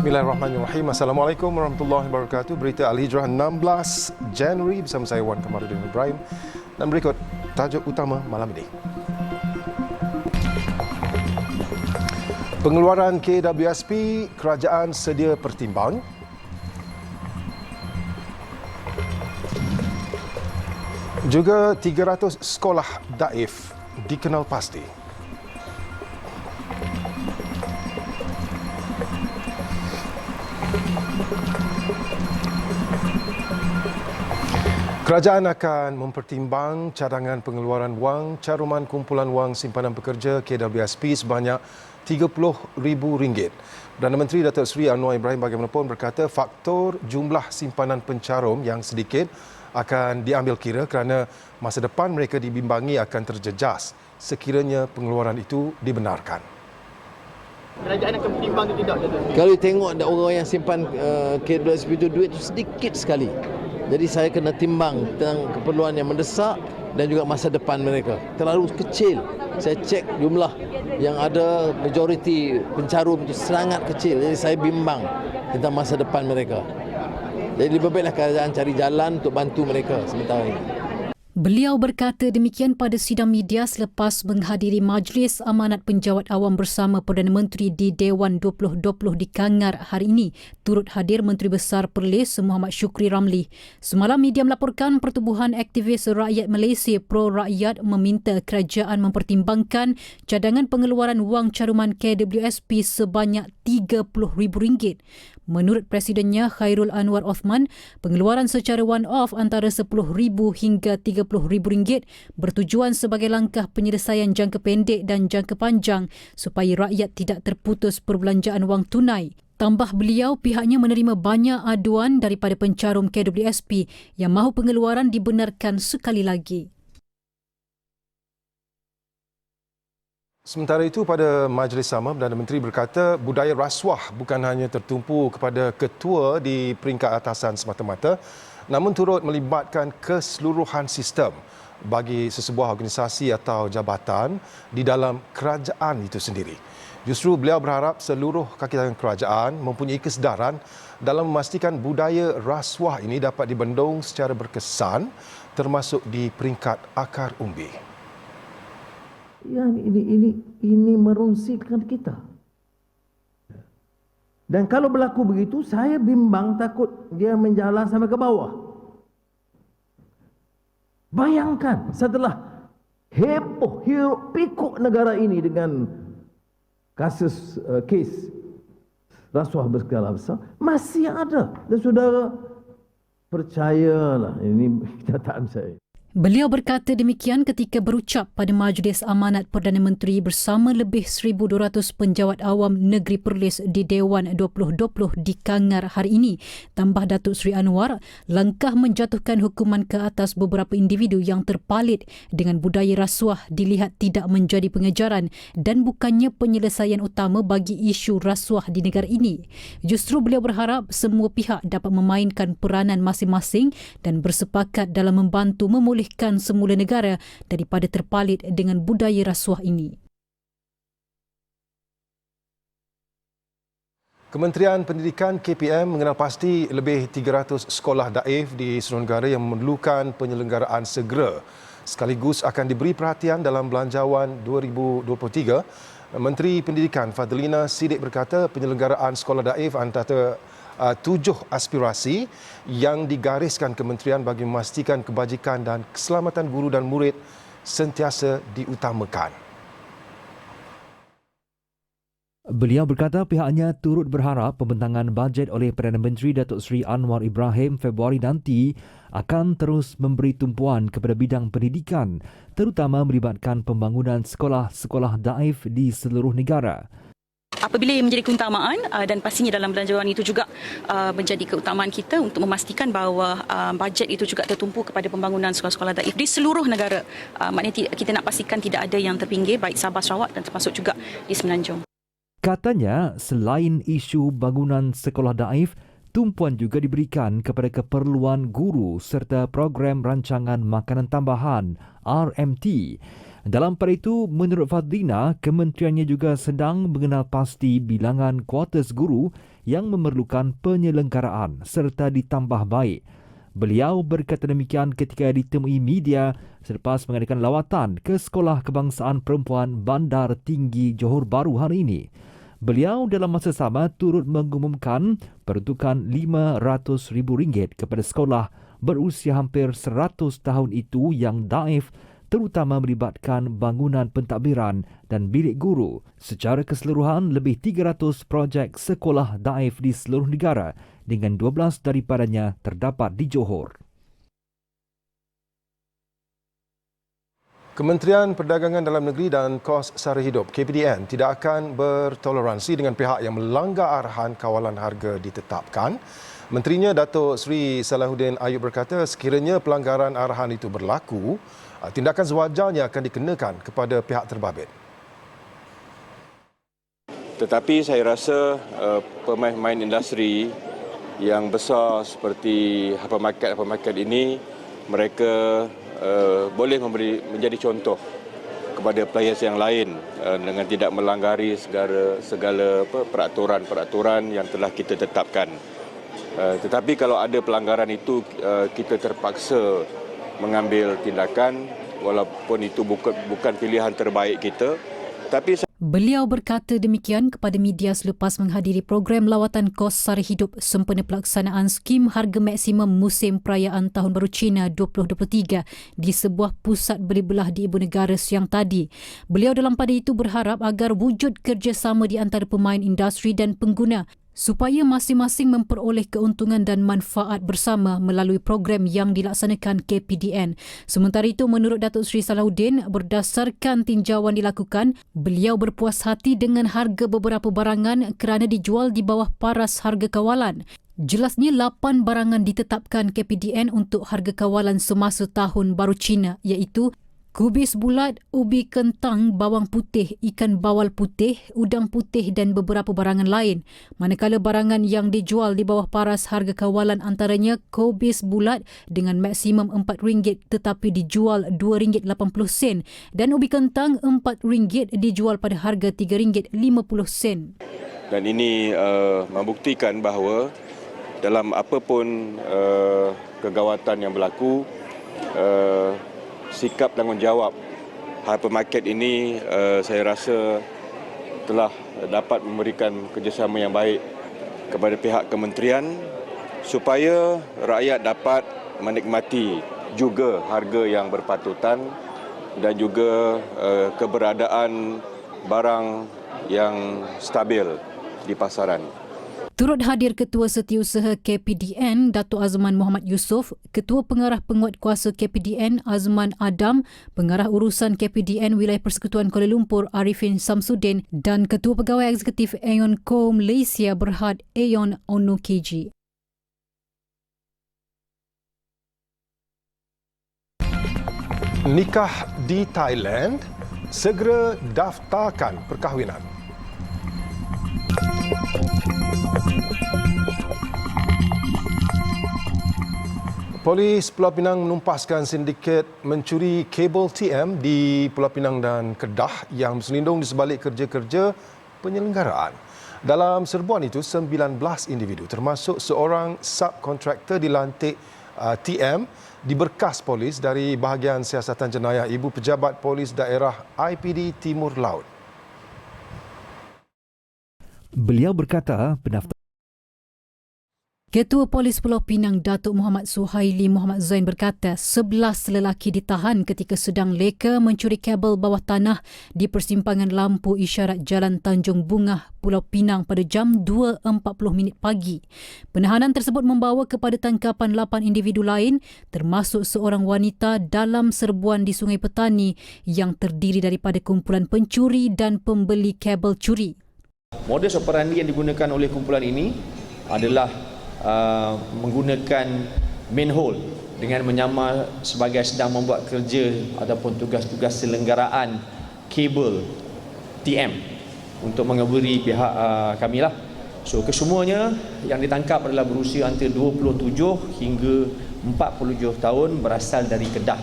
Bismillahirrahmanirrahim. Assalamualaikum warahmatullahi wabarakatuh. Berita Al-Hijrah 16 Januari bersama saya Wan Kamarudin Ibrahim. Dan berikut tajuk utama malam ini. Pengeluaran KWSP, kerajaan sedia pertimbang. Juga 300 sekolah daif dikenal pasti. Kerajaan akan mempertimbang cadangan pengeluaran wang caruman kumpulan wang simpanan pekerja KWSP sebanyak RM30,000. Perdana Menteri Datuk Seri Anwar Ibrahim bagaimanapun berkata faktor jumlah simpanan pencarum yang sedikit akan diambil kira kerana masa depan mereka dibimbangi akan terjejas sekiranya pengeluaran itu dibenarkan. Kerajaan akan pertimbang atau tidak? Kalau tengok ada orang yang simpan KWSP itu duit itu sedikit sekali. Jadi saya kena timbang tentang keperluan yang mendesak dan juga masa depan mereka. Terlalu kecil. Saya cek jumlah yang ada majoriti pencarum itu sangat kecil. Jadi saya bimbang tentang masa depan mereka. Jadi lebih baiklah kerajaan cari jalan untuk bantu mereka sementara ini. Beliau berkata demikian pada sidang media selepas menghadiri Majlis Amanat Penjawat Awam bersama Perdana Menteri di Dewan 2020 di Kangar hari ini. Turut hadir Menteri Besar Perlis Muhammad Shukri Ramli. Semalam media melaporkan Pertubuhan Aktivis Rakyat Malaysia Pro Rakyat meminta kerajaan mempertimbangkan cadangan pengeluaran wang caruman KWSP sebanyak RM30,000. Menurut Presidennya Khairul Anwar Othman, pengeluaran secara one-off antara RM10,000 hingga RM30,000 bertujuan sebagai langkah penyelesaian jangka pendek dan jangka panjang supaya rakyat tidak terputus perbelanjaan wang tunai. Tambah beliau, pihaknya menerima banyak aduan daripada pencarum KWSP yang mahu pengeluaran dibenarkan sekali lagi. Sementara itu, pada majlis sama, Perdana Menteri berkata budaya rasuah bukan hanya tertumpu kepada ketua di peringkat atasan semata-mata, namun turut melibatkan keseluruhan sistem bagi sesebuah organisasi atau jabatan di dalam kerajaan itu sendiri. Justru beliau berharap seluruh kaki tangan kerajaan mempunyai kesedaran dalam memastikan budaya rasuah ini dapat dibendung secara berkesan termasuk di peringkat akar umbi. Ya, ini merunsikkan kita. Dan kalau berlaku begitu, saya bimbang takut dia menjalar sampai ke bawah. Bayangkan setelah heboh, hiruk pikuk negara ini dengan kasus kes rasuah berskala besar, masih ada. Dan saudara, percayalah, ini kenyataan saya. Beliau berkata demikian ketika berucap pada Majlis Amanat Perdana Menteri bersama lebih 1,200 penjawat awam negeri Perlis di Dewan 2020 di Kangar hari ini. Tambah Datuk Seri Anwar, langkah menjatuhkan hukuman ke atas beberapa individu yang terpalit dengan budaya rasuah dilihat tidak menjadi pengejaran dan bukannya penyelesaian utama bagi isu rasuah di negara ini. Justru beliau berharap semua pihak dapat memainkan peranan masing-masing dan bersepakat dalam membantu memulihkan semula negara daripada terpalit dengan budaya rasuah ini. Kementerian Pendidikan KPM mengenal pasti lebih 300 sekolah daif di seluruh negara yang memerlukan penyelenggaraan segera. Sekaligus akan diberi perhatian dalam Belanjawan 2023. Menteri Pendidikan Fadlina Siddiq berkata penyelenggaraan sekolah daif antara 7 aspirasi yang digariskan kementerian bagi memastikan kebajikan dan keselamatan guru dan murid sentiasa diutamakan. Beliau berkata pihaknya turut berharap pembentangan bajet oleh Perdana Menteri Datuk Seri Anwar Ibrahim Februari nanti akan terus memberi tumpuan kepada bidang pendidikan, terutama melibatkan pembangunan sekolah-sekolah daif di seluruh negara. Apabila ia menjadi keutamaan dan pastinya dalam belanjawan itu juga menjadi keutamaan kita untuk memastikan bahawa bajet itu juga tertumpu kepada pembangunan sekolah-sekolah daif di seluruh negara. Maknanya kita nak pastikan tidak ada yang terpinggir baik Sabah, Sarawak dan termasuk juga di Semenanjung. Katanya selain isu bangunan sekolah daif, tumpuan juga diberikan kepada keperluan guru serta program rancangan makanan tambahan RMT. Dalam pada itu, menurut Fadlina, kementeriannya juga sedang mengenal pasti bilangan kuartus guru yang memerlukan penyelenggaraan serta ditambah baik. Beliau berkata demikian ketika ditemui media selepas mengadakan lawatan ke Sekolah Kebangsaan Perempuan Bandar Tinggi Johor Bahru hari ini. Beliau dalam masa sama turut mengumumkan peruntukan RM500,000 kepada sekolah berusia hampir 100 tahun itu yang daif, terutama melibatkan bangunan pentadbiran dan bilik guru. Secara keseluruhan, lebih 300 projek sekolah daif di seluruh negara dengan 12 daripadanya terdapat di Johor. Kementerian Perdagangan Dalam Negeri dan Kos Sara Hidup KPDN tidak akan bertoleransi dengan pihak yang melanggar arahan kawalan harga ditetapkan. Menterinya Datuk Seri Salahuddin Ayub berkata sekiranya pelanggaran arahan itu berlaku, tindakan sewajarnya akan dikenakan kepada pihak terbabit. Tetapi saya rasa pemain-pemain industri yang besar seperti hypermarket ini, mereka boleh menjadi contoh kepada players yang lain dengan tidak melanggari segala peraturan-peraturan yang telah kita tetapkan. Tetapi kalau ada pelanggaran itu, kita terpaksa mengambil tindakan walaupun itu bukan pilihan terbaik kita. Tapi Beliau berkata demikian kepada media selepas menghadiri program lawatan kos sara hidup sempena pelaksanaan skim harga maksimum musim perayaan Tahun Baru Cina 2023 di sebuah pusat beli belah di Ibu Negara siang tadi. Beliau dalam pada itu berharap agar wujud kerjasama di antara pemain industri dan pengguna supaya masing-masing memperoleh keuntungan dan manfaat bersama melalui program yang dilaksanakan KPDN. Sementara itu, menurut Datuk Seri Salahuddin, berdasarkan tinjauan dilakukan, beliau berpuas hati dengan harga beberapa barangan kerana dijual di bawah paras harga kawalan. Jelasnya 8 barangan ditetapkan KPDN untuk harga kawalan semasa Tahun Baru Cina, iaitu kubis bulat, ubi kentang, bawang putih, ikan bawal putih, udang putih dan beberapa barangan lain. Manakala barangan yang dijual di bawah paras harga kawalan antaranya kubis bulat dengan maksimum RM4 tetapi dijual RM2.80 dan ubi kentang RM4 dijual pada harga RM3.50. Dan ini membuktikan bahawa dalam apapun kegawatan yang berlaku, sikap tanggungjawab hypermarket ini saya rasa telah dapat memberikan kerjasama yang baik kepada pihak kementerian supaya rakyat dapat menikmati juga harga yang berpatutan dan juga keberadaan barang yang stabil di pasaran. Turut hadir Ketua Setiausaha KPDN Datuk Azman Muhammad Yusof, Ketua Pengarah Penguatkuasa KPDN Azman Adam, Pengarah Urusan KPDN Wilayah Persekutuan Kuala Lumpur Arifin Samsudin dan Ketua Pegawai Eksekutif Aeon Co Malaysia Berhad Aeon Ono KG. Nikah di Thailand, segera daftarkan perkahwinan. Polis Pulau Pinang menumpaskan sindiket mencuri kabel TM di Pulau Pinang dan Kedah yang berselindung di sebalik kerja-kerja penyelenggaraan. Dalam serbuan itu, 19 individu termasuk seorang subkontraktor dilantik TM diberkas polis dari bahagian siasatan jenayah Ibu Pejabat Polis Daerah IPD Timur Laut. Beliau berkata pendaftaran Ketua Polis Pulau Pinang Datuk Muhammad Suhaili Muhammad Zain berkata 11 lelaki ditahan ketika sedang leka mencuri kabel bawah tanah di persimpangan lampu isyarat Jalan Tanjung Bungah, Pulau Pinang pada jam 2.40 pagi. Penahanan tersebut membawa kepada tangkapan 8 individu lain termasuk seorang wanita dalam serbuan di Sungai Petani yang terdiri daripada kumpulan pencuri dan pembeli kabel curi. Modus operandi yang digunakan oleh kumpulan ini adalah menggunakan manhole dengan menyamar sebagai sedang membuat kerja ataupun tugas-tugas selenggaraan kabel TM untuk mengeburi pihak kami lah. So kesemuanya yang ditangkap adalah berusia antara 27 hingga 47 tahun berasal dari Kedah.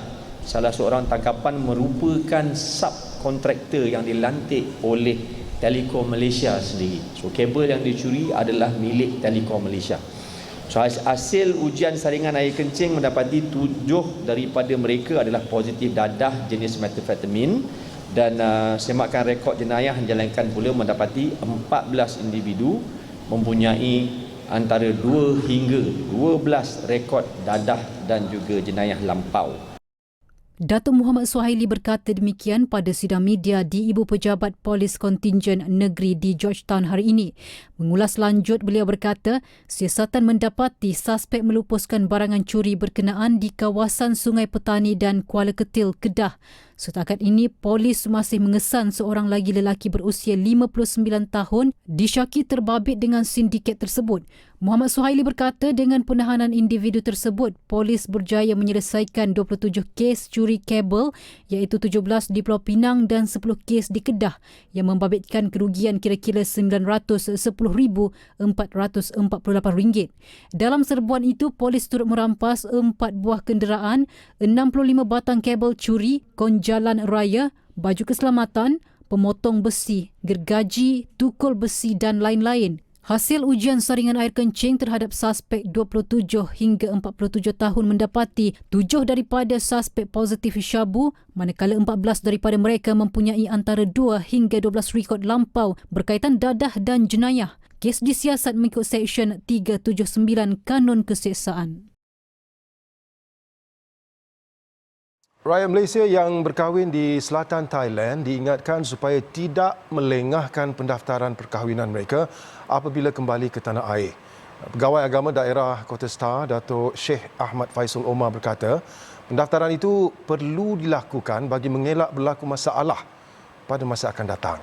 salah seorang tangkapan merupakan subkontraktor yang dilantik oleh Telekom Malaysia sendiri. So kabel yang dicuri adalah milik Telekom Malaysia. So hasil ujian saringan air kencing mendapati 7 daripada mereka adalah positif dadah jenis methamphetamine, dan semakan rekod jenayah menjalankan pula mendapati 14 individu mempunyai antara 2 hingga 12 rekod dadah dan juga jenayah lampau. Datuk Muhammad Suhaili berkata demikian pada sidang media di Ibu Pejabat Polis Kontingen Negeri di Georgetown hari ini. Mengulas lanjut, beliau berkata siasatan mendapati suspek melupuskan barangan curi berkenaan di kawasan Sungai Petani dan Kuala Ketil, Kedah. Setakat ini, polis masih mengesan seorang lagi lelaki berusia 59 tahun disyaki terbabit dengan sindiket tersebut. Muhammad Suhaili berkata dengan penahanan individu tersebut, polis berjaya menyelesaikan 27 kes curi kabel iaitu 17 di Pulau Pinang dan 10 kes di Kedah yang membabitkan kerugian kira-kira RM910,448. Dalam serbuan itu, polis turut merampas 4 buah kenderaan, 65 batang kabel curi, jalan raya, baju keselamatan, pemotong besi, gergaji, tukul besi dan lain-lain. Hasil ujian saringan air kencing terhadap suspek 27 hingga 47 tahun mendapati 7 daripada suspek positif syabu, manakala 14 daripada mereka mempunyai antara 2 hingga 12 rekod lampau berkaitan dadah dan jenayah. Kes disiasat mengikut Seksyen 379 Kanun Keseksaan. Rakyat Malaysia yang berkahwin di selatan Thailand diingatkan supaya tidak melengahkan pendaftaran perkahwinan mereka apabila kembali ke tanah air. Pegawai Agama Daerah Kota Star, Datuk Sheikh Ahmad Faisal Omar berkata, pendaftaran itu perlu dilakukan bagi mengelak berlaku masalah pada masa akan datang.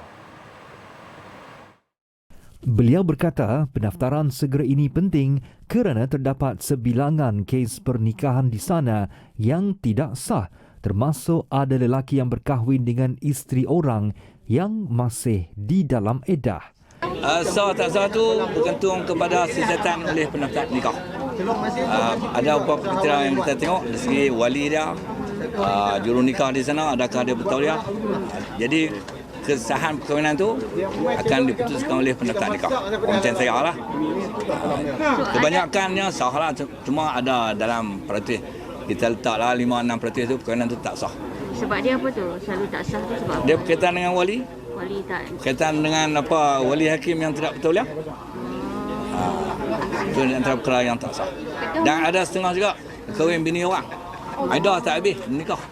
Beliau berkata pendaftaran segera ini penting kerana terdapat sebilangan kes pernikahan di sana yang tidak sah, termasuk ada lelaki yang berkahwin dengan isteri orang yang masih di dalam edah. Sah tak sah tu bergantung kepada siasatan oleh pendaftar nikah. Ada beberapa kriteria yang kita tengok dari segi wali dia, juru nikah di sana, adakah dia bertauliah. Jadi kesahan perkahwinan tu akan diputuskan oleh pendaftar nikah. Macam saya lah. Kebanyakannya sah lah, cuma ada dalam peraturan kita letaklah 5-6% tu perkahwinan tu tak sah. Sebab dia apa tu? Selalu tak sah tu sebab dia berkaitan dengan wali. Wali tak. Berkaitan dengan apa? Wali hakim yang tidak bertauliah. Itu antara perkara yang tak sah. Dan ada setengah juga kahwin bini orang. Aidah tak habis nikah.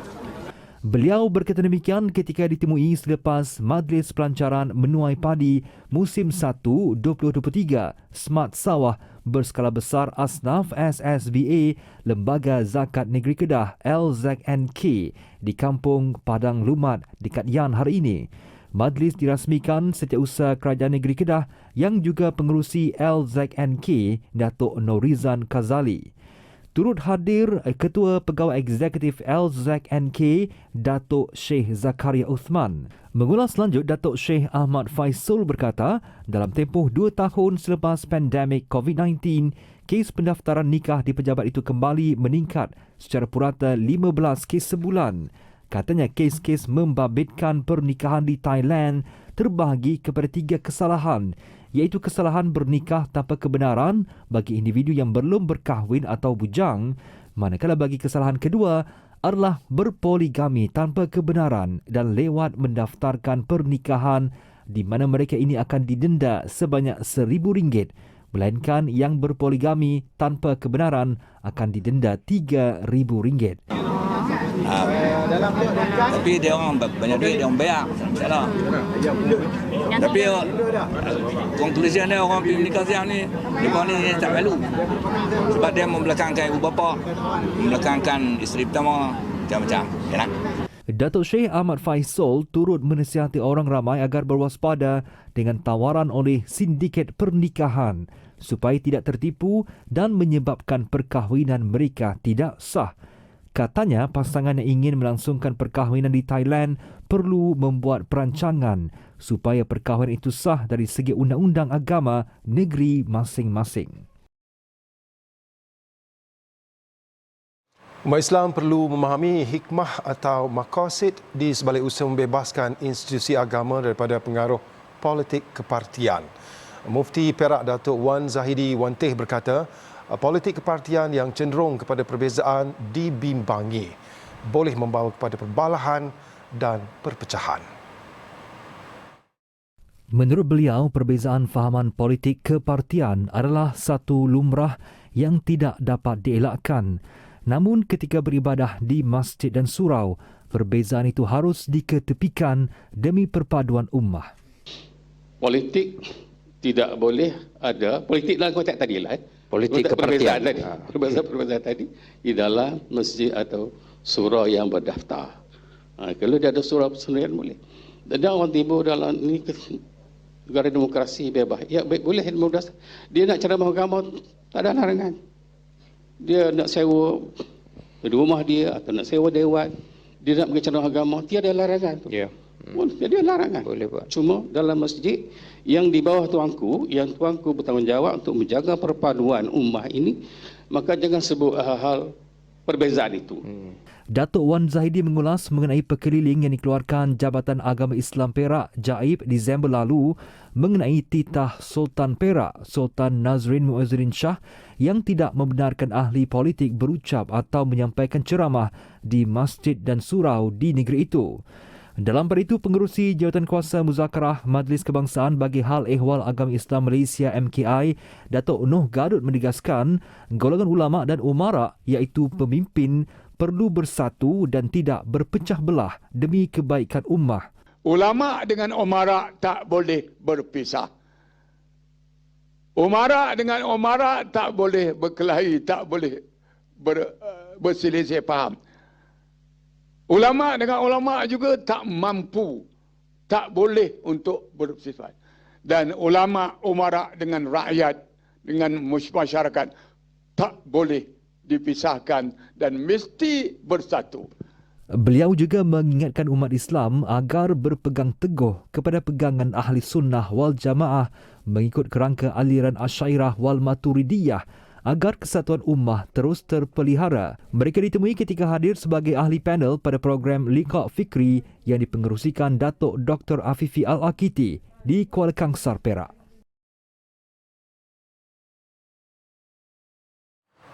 Beliau berkata demikian ketika ditemui selepas Majlis Pelancaran Menuai Padi Musim 1 2023 Smart Sawah berskala besar Asnaf SSBA Lembaga Zakat Negeri Kedah LZNK di Kampung Padang Lumat dekat Yan hari ini. Majlis dirasmikan Setiausaha Kerajaan Negeri Kedah yang juga pengerusi LZNK Datuk Norizan Kazali. Turut hadir Ketua Pegawai Eksekutif LZNK Datuk Sheikh Zakaria Uthman. Mengulas lanjut, Datuk Sheikh Ahmad Faisal berkata, dalam tempoh 2 tahun selepas pandemik COVID-19, kes pendaftaran nikah di pejabat itu kembali meningkat secara purata 15 kes sebulan. Katanya kes-kes membabitkan pernikahan di Thailand terbahagi kepada 3 kesalahan, iaitu kesalahan bernikah tanpa kebenaran bagi individu yang belum berkahwin atau bujang, manakala bagi kesalahan kedua adalah berpoligami tanpa kebenaran dan lewat mendaftarkan pernikahan di mana mereka ini akan didenda sebanyak RM1,000, melainkan yang berpoligami tanpa kebenaran akan didenda RM3,000. Tapi dia orang banyak duit, dia orang bayar. Salah. Tapi konklusi dia orang pergi menikah siang ni, mereka ni tak malu. Sebab dia membelakangkan ibu bapa, membelakangkan isteri pertama, macam-macam. Ya, Datuk Sheikh Ahmad Faisal turut menasihati orang ramai agar berwaspada dengan tawaran oleh sindiket pernikahan supaya tidak tertipu dan menyebabkan perkahwinan mereka tidak sah. Katanya pasangan yang ingin melangsungkan perkahwinan di Thailand perlu membuat perancangan supaya perkahwinan itu sah dari segi undang-undang agama negeri masing-masing. Umat Islam perlu memahami hikmah atau maqasid di sebalik usaha membebaskan institusi agama daripada pengaruh politik kepartian. Mufti Perak Datuk Wan Zahidi Wanteh berkata, politik kepartian yang cenderung kepada perbezaan dibimbangi boleh membawa kepada perbalahan dan perpecahan. Menurut beliau, perbezaan fahaman politik kepartian adalah satu lumrah yang tidak dapat dielakkan. Namun ketika beribadah di masjid dan surau, perbezaan itu harus diketepikan demi perpaduan ummah. Politik tidak boleh ada, politik dalam konteks tadi lah. Politik kepartian. Perbezaan tadi di dalam masjid atau surau yang berdaftar. Kalau dia ada surau persendirian boleh. Dan orang timbul dalam ini negara demokrasi bebas. Ya boleh demokrasi. Dia nak ceramah agama tak ada larangan. Dia nak sewa di rumah dia atau nak sewa dewan, dia nak pergi ceramah agama, tiada larangan. Ya. Tiada larangan. Boleh buat. Cuma dalam masjid yang di bawah tuanku, yang tuanku bertanggungjawab untuk menjaga perpaduan ummah ini, maka jangan sebut hal-hal perbezaan itu. Datuk Wan Zahidi mengulas mengenai perkeliling yang dikeluarkan Jabatan Agama Islam Perak JAIB Disember lalu mengenai titah Sultan Perak Sultan Nazrin Muazzuddin Shah yang tidak membenarkan ahli politik berucap atau menyampaikan ceramah di masjid dan surau di negeri itu. Dalam pada itu, pengerusi Jawatankuasa Muzakarah Majlis Kebangsaan bagi Hal Ehwal Agama Islam Malaysia MKI, Datuk Noh Gadut menegaskan golongan ulama' dan umara' iaitu pemimpin perlu bersatu dan tidak berpecah belah demi kebaikan ummah. Ulama' dengan umara' tak boleh berpisah. Umara' dengan umara' tak boleh berkelahi, tak boleh berselisih faham. Ulama' dengan ulama' juga tak mampu, tak boleh untuk bersifat. Dan ulama' umara' dengan rakyat, dengan masyarakat tak boleh dipisahkan dan mesti bersatu. Beliau juga mengingatkan umat Islam agar berpegang teguh kepada pegangan ahli sunnah wal jamaah mengikut kerangka aliran Asy'ariyah wal Maturidiyah agar kesatuan ummah terus terpelihara. Mereka ditemui ketika hadir sebagai ahli panel pada program Liqa' Fikri yang dipengerusikan Datuk Dr. Afifi Al-Akiti di Kuala Kangsar, Perak.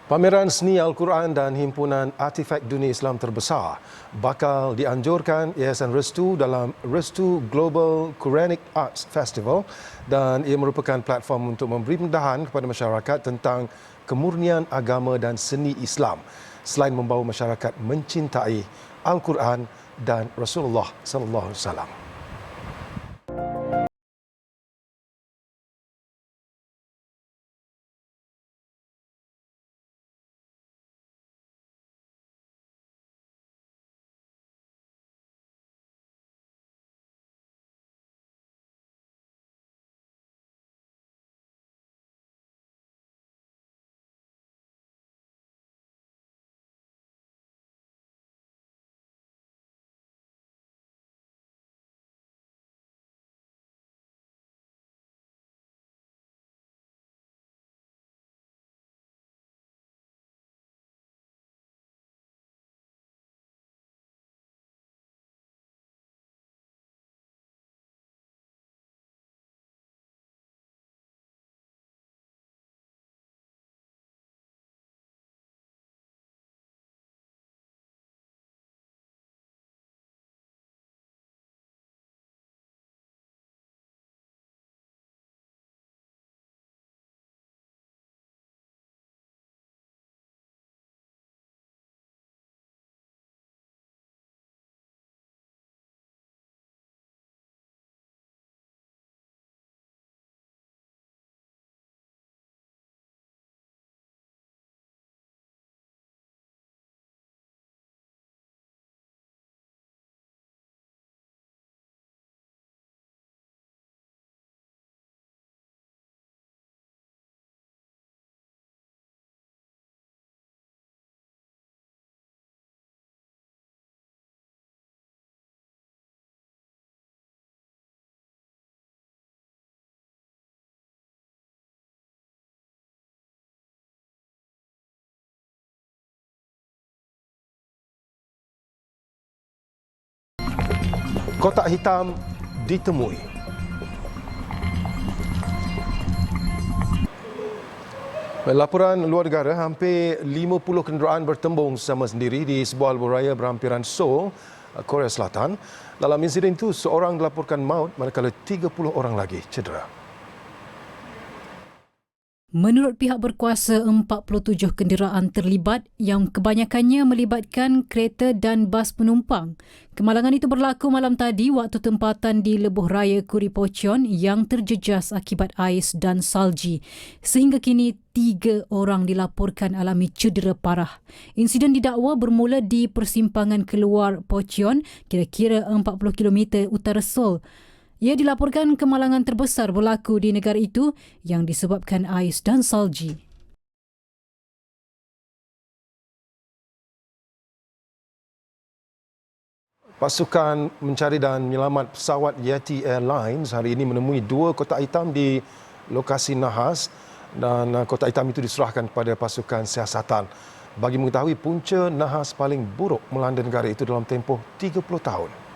Pameran seni Al-Quran dan himpunan artifak dunia Islam terbesar bakal dianjurkan Yayasan Restu dalam Restu Global Quranic Arts Festival dan ia merupakan platform untuk memberi pendedahan kepada masyarakat tentang kemurnian agama dan seni Islam selain membawa masyarakat mencintai Al-Quran dan Rasulullah sallallahu alaihi wasallam. Kotak hitam ditemui. Laporan luar negara, hampir 50 kenderaan bertembung sama sendiri di sebuah lebuh raya berhampiran Seoul, Korea Selatan. Dalam insiden itu, seorang dilaporkan maut manakala 30 orang lagi cedera. Menurut pihak berkuasa, 47 kenderaan terlibat yang kebanyakannya melibatkan kereta dan bas penumpang. Kemalangan itu berlaku malam tadi waktu tempatan di lebuh raya Kuripocheon yang terjejas akibat ais dan salji. Sehingga kini 3 orang dilaporkan alami cedera parah. Insiden didakwa bermula di persimpangan keluar Pocheon, kira-kira 40 km utara Seoul. Ia dilaporkan kemalangan terbesar berlaku di negara itu yang disebabkan ais dan salji. Pasukan mencari dan menyelamat pesawat Yeti Airlines hari ini menemui 2 kotak hitam di lokasi nahas dan kotak hitam itu diserahkan kepada pasukan siasatan bagi mengetahui punca nahas paling buruk melanda negara itu dalam tempoh 30 tahun.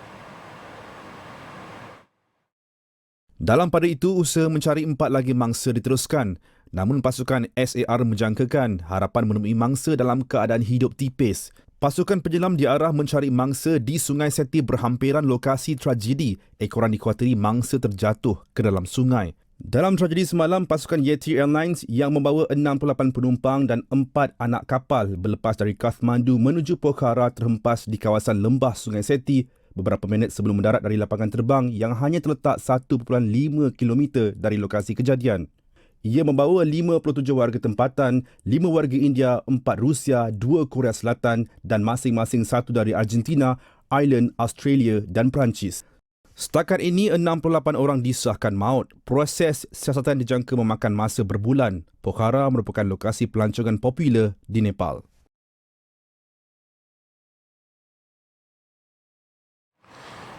Dalam pada itu, usaha mencari 4 lagi mangsa diteruskan. Namun pasukan SAR menjangkakan harapan menemui mangsa dalam keadaan hidup tipis. Pasukan penyelam diarah mencari mangsa di Sungai Seti berhampiran lokasi tragedi. Ekoran dikhawatiri mangsa terjatuh ke dalam sungai. Dalam tragedi semalam, pasukan Yeti Airlines yang membawa 68 penumpang dan 4 anak kapal berlepas dari Kathmandu menuju Pokhara terhempas di kawasan lembah Sungai Seti beberapa minit sebelum mendarat dari lapangan terbang yang hanya terletak 1.5 km dari lokasi kejadian. Ia membawa 57 warga tempatan, 5 warga India, 4 Rusia, 2 Korea Selatan dan masing-masing 1 dari Argentina, Ireland, Australia dan Perancis. Setakat ini, 68 orang disahkan maut. Proses siasatan dijangka memakan masa berbulan. Pokhara merupakan lokasi pelancongan popular di Nepal.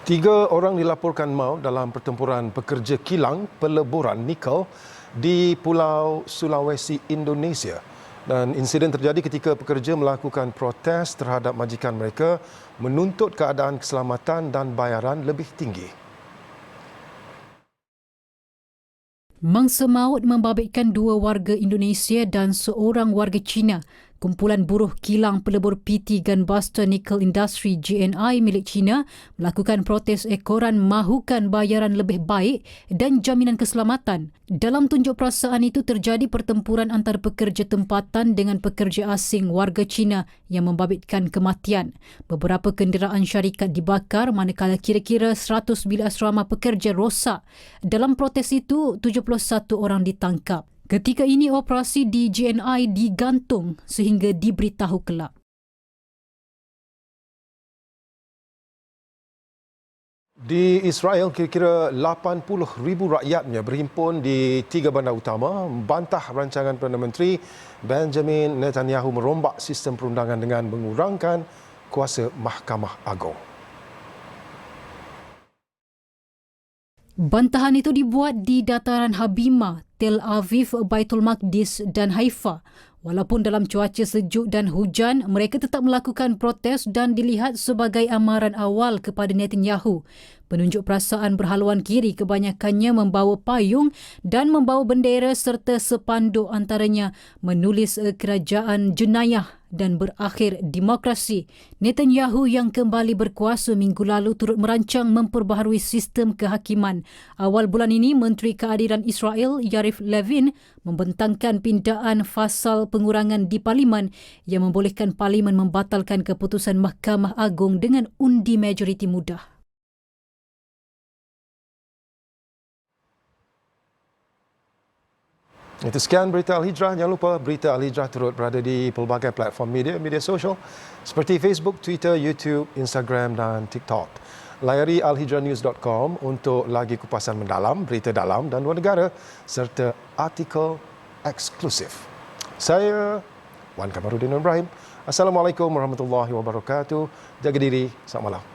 Tiga orang dilaporkan maut dalam pertempuran pekerja kilang peleburan nikel di Pulau Sulawesi, Indonesia. Dan insiden terjadi ketika pekerja melakukan protes terhadap majikan mereka menuntut keadaan keselamatan dan bayaran lebih tinggi. Mangsa maut membabitkan 2 warga Indonesia dan seorang warga Cina. Kumpulan buruh kilang pelebur PT Gunbuster Nickel Industry GNI milik China melakukan protes ekoran mahukan bayaran lebih baik dan jaminan keselamatan. Dalam tunjuk perasaan itu terjadi pertempuran antara pekerja tempatan dengan pekerja asing warga China yang membabitkan kematian. Beberapa kenderaan syarikat dibakar manakala kira-kira 100 bilik asrama pekerja rosak. Dalam protes itu, 71 orang ditangkap. Ketika ini operasi di GNI digantung sehingga diberitahu kelak. Di Israel, kira-kira 80,000 rakyatnya berhimpun di 3 bandar utama membantah rancangan Perdana Menteri Benjamin Netanyahu merombak sistem perundangan dengan mengurangkan kuasa Mahkamah Agung. Bantahan itu dibuat di dataran Habima, Tel Aviv, Baitul Maqdis dan Haifa. Walaupun dalam cuaca sejuk dan hujan, mereka tetap melakukan protes dan dilihat sebagai amaran awal kepada Netanyahu. Penunjuk perasaan berhaluan kiri kebanyakannya membawa payung dan membawa bendera serta sepanduk antaranya menulis kerajaan jenayah dan berakhir demokrasi. Netanyahu yang kembali berkuasa minggu lalu turut merancang memperbaharui sistem kehakiman. Awal bulan ini, Menteri Keadilan Israel Yariv Levin membentangkan pindaan fasal pengurangan di Parlimen yang membolehkan Parlimen membatalkan keputusan Mahkamah Agung dengan undi majoriti mudah. Itu sekian berita Al-Hijrah. Jangan lupa berita Al-Hijrah turut berada di pelbagai platform media sosial seperti Facebook, Twitter, YouTube, Instagram dan TikTok. Layari alhijrahnews.com untuk lagi kupasan mendalam, berita dalam dan luar negara serta artikel eksklusif. Saya Wan Kamarudin Ibrahim. Assalamualaikum warahmatullahi wabarakatuh. Jaga diri. Selamat malam.